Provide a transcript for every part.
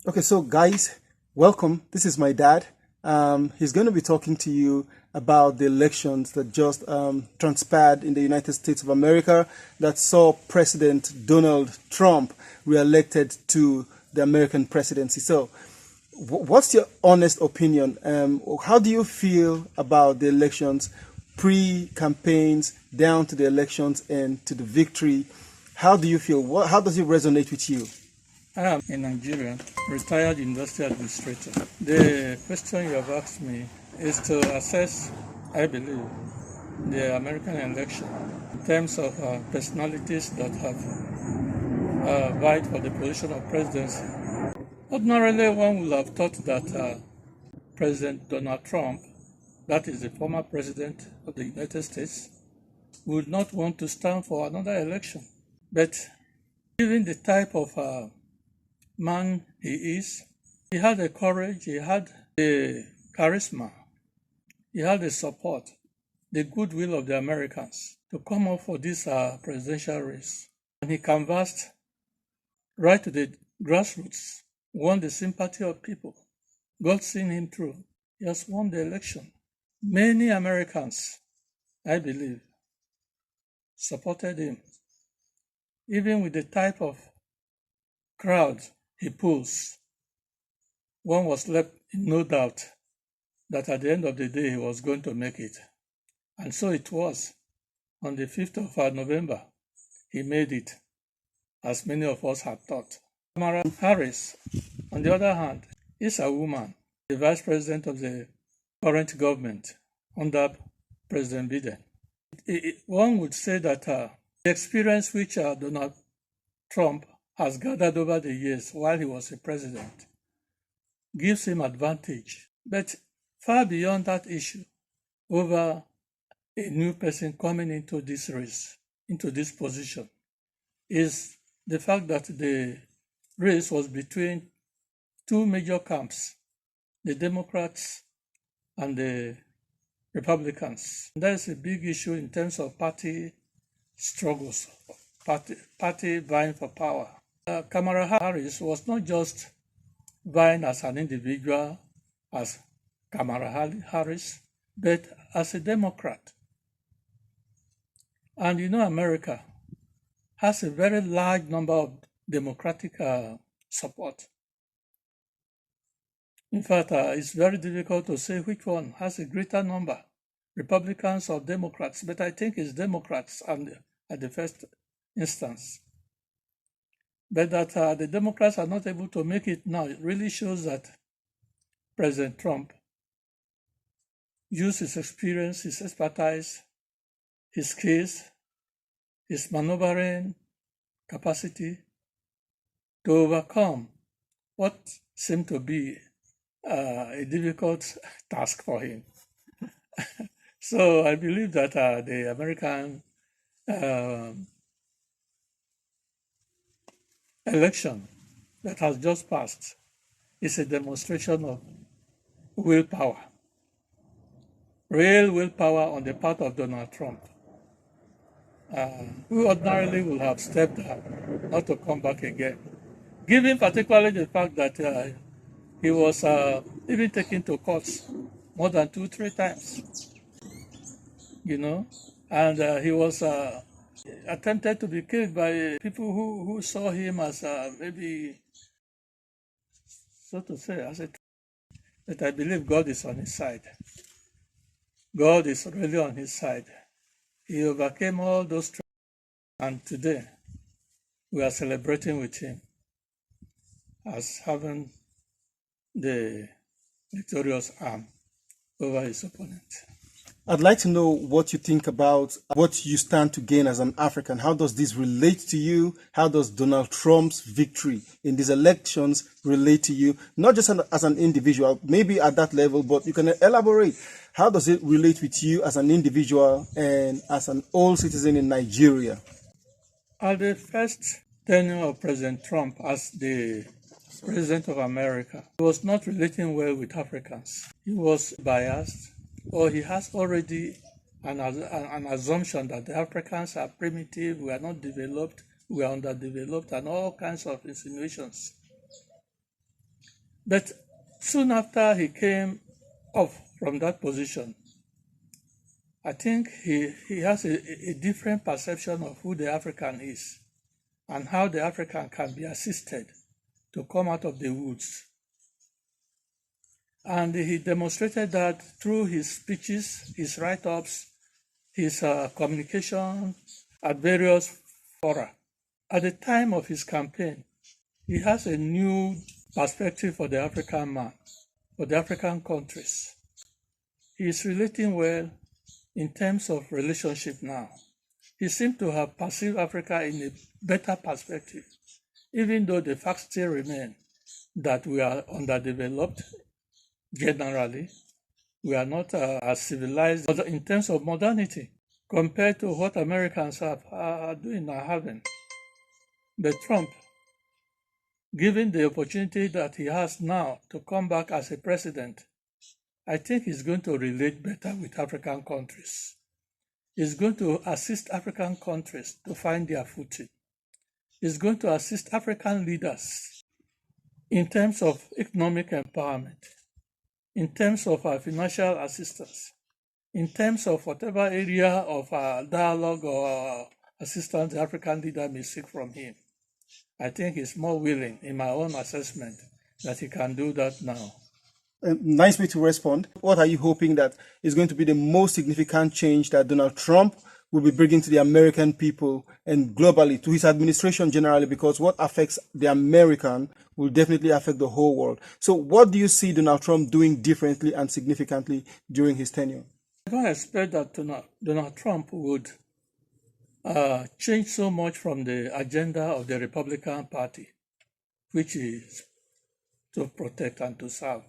Okay, so guys, welcome. This is my dad. He's going to be talking to you about the elections that just transpired in the United States of America that saw President Donald Trump reelected to the American presidency. So, what's your honest opinion? How do you feel about the elections, pre-campaigns, down to the elections, and to the victory? How do you feel? How does it resonate with you? I am a Nigerian, retired university administrator. The question you have asked me is to assess, I believe, the American election in terms of personalities that have vied for the position of presidency. Ordinarily, one would have thought that President Donald Trump, that is the former president of the United States, would not want to stand for another election. But given the type of man he is, he had the courage, he had the charisma, he had the support, the goodwill of the Americans to come up for this presidential race. And he canvassed right to the grassroots, won the sympathy of people. God seen him through. He has won the election. Many Americans, I believe, supported him, even with the type of crowd he pulls. One was left in no doubt that at the end of the day he was going to make it. And so it was. On the 5th of November, he made it, as many of us had thought. Kamala Harris, on the other hand, is a woman, the vice president of the current government under President Biden. One would say that the experience which Donald Trump has gathered over the years while he was a president gives him advantage. But far beyond that issue, over a new person coming into this race, into this position, is the fact that the race was between two major camps, the Democrats and the Republicans. That is a big issue in terms of party struggles, party vying for power. Kamala Harris was not just vying as an individual, as Kamala Harris, but as a Democrat. And America has a very large number of Democratic support. In fact, it's very difficult to say which one has a greater number, Republicans or Democrats, but I think it's Democrats at the first instance. But that the Democrats are not able to make it now, it really shows that President Trump used his experience, his expertise, his skills, his maneuvering capacity to overcome what seemed to be a difficult task for him. So I believe that the American election that has just passed is a demonstration of willpower, real willpower on the part of Donald Trump, who ordinarily would have stepped down, not to come back again, given particularly the fact that he was even taken to courts more than 2-3 times, and he was attempted to be killed by people who saw him as maybe, so to say, as a. But I believe God is on his side. God is really on his side. He overcame all those struggles, and today we are celebrating with him as having the victorious arm over his opponent. I'd like to know what you think about what you stand to gain as an African. How does this relate to you? How does Donald Trump's victory in these elections relate to you? Not just as an individual, maybe at that level, but you can elaborate. How does it relate with you as an individual and as an old citizen in Nigeria? At the first tenure of President Trump as the President of America, he was not relating well with Africans. He was biased, or he has already an assumption that the Africans are primitive, we are not developed, we are underdeveloped, and all kinds of insinuations. But soon after he came off from that position, I think he has a different perception of who the African is and how the African can be assisted to come out of the woods. And he demonstrated that through his speeches, his write-ups, his communication at various fora. At the time of his campaign, he has a new perspective for the African man, for the African countries. He is relating well in terms of relationship now. He seems to have perceived Africa in a better perspective, even though the facts still remain that we are underdeveloped generally. We are not as civilized in terms of modernity compared to what Americans are doing or having. But Trump, given the opportunity that he has now to come back as a president, I think he's going to relate better with African countries. He's going to assist African countries to find their footing. He's going to assist African leaders in terms of economic empowerment, in terms of financial assistance, in terms of whatever area of dialogue or assistance the African leader may seek from him. I think he's more willing, in my own assessment, that he can do that now. Nice way to respond. What are you hoping that is going to be the most significant change that Donald Trump will be bringing to the American people and globally, to his administration generally, because what affects the American will definitely affect the whole world. So what do you see Donald Trump doing differently and significantly during his tenure? I don't expect that Donald Trump would change so much from the agenda of the Republican Party, which is to protect and to serve.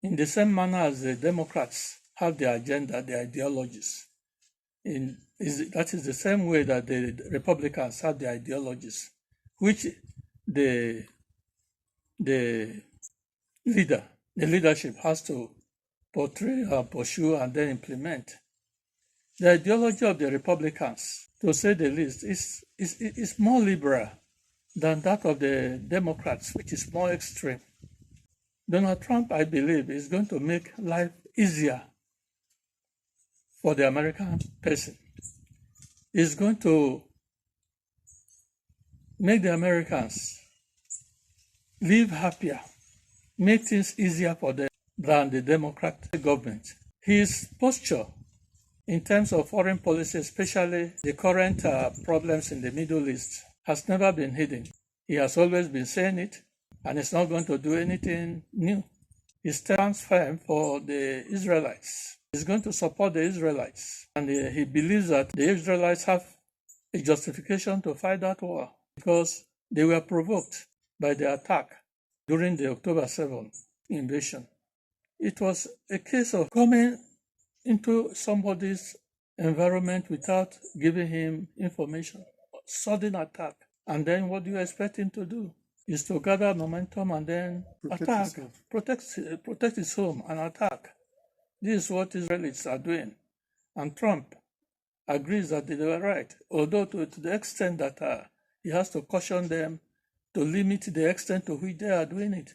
In the same manner as the Democrats have their agenda, their ideologies, that is the same way that the Republicans have their ideologies, which the leadership has to portray, pursue, and then implement. The ideology of the Republicans, to say the least, is more liberal than that of the Democrats, which is more extreme. Donald Trump, I believe, is going to make life easier for the American person. He's going to make the Americans live happier, make things easier for them than the Democrat government. His posture in terms of foreign policy, especially the current problems in the Middle East, has never been hidden. He has always been saying it, and it's not going to do anything new. He stands firm for the Israelites. He's going to support the Israelites, and he believes that the Israelites have a justification to fight that war because they were provoked by the attack during the October 7th invasion. It was a case of coming into somebody's environment without giving him information. Sudden attack. And then what do you expect him to do? Is to gather momentum and then attack, protect his home and attack. This is what Israelis are doing. And Trump agrees that they were right, although to the extent that he has to caution them to limit the extent to which they are doing it.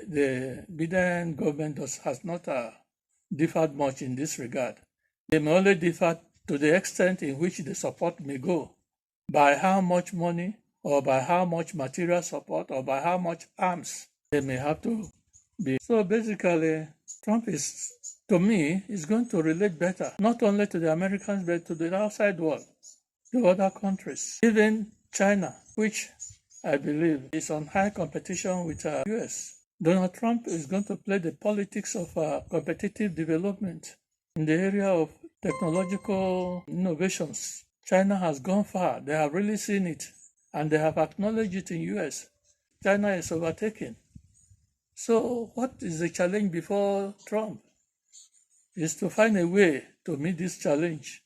The Biden government has not differed much in this regard. They may only differ to the extent in which the support may go, by how much money or by how much material support or by how much arms they may have to be. So basically, Trump is, to me, is going to relate better, not only to the Americans, but to the outside world, to other countries, even China, which I believe is on high competition with the US. Donald Trump is going to play the politics of competitive development in the area of technological innovations. China has gone far. They have really seen it, and they have acknowledged it in US. China is overtaken. So what is the challenge before Trump? Is to find a way to meet this challenge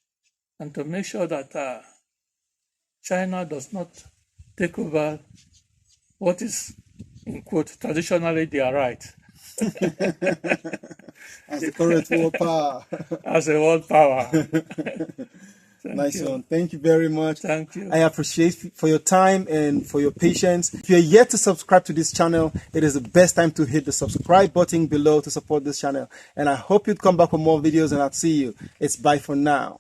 and to make sure that China does not take over what is, in quote, traditionally their right. As the current world power. As a world power. Nice one. Thank you very much. Thank you. I appreciate for your time and for your patience. If you're yet to subscribe to this channel, it is the best time to hit the subscribe button below to support this channel. And I hope you'd come back for more videos, and I'll see you. It's bye for now.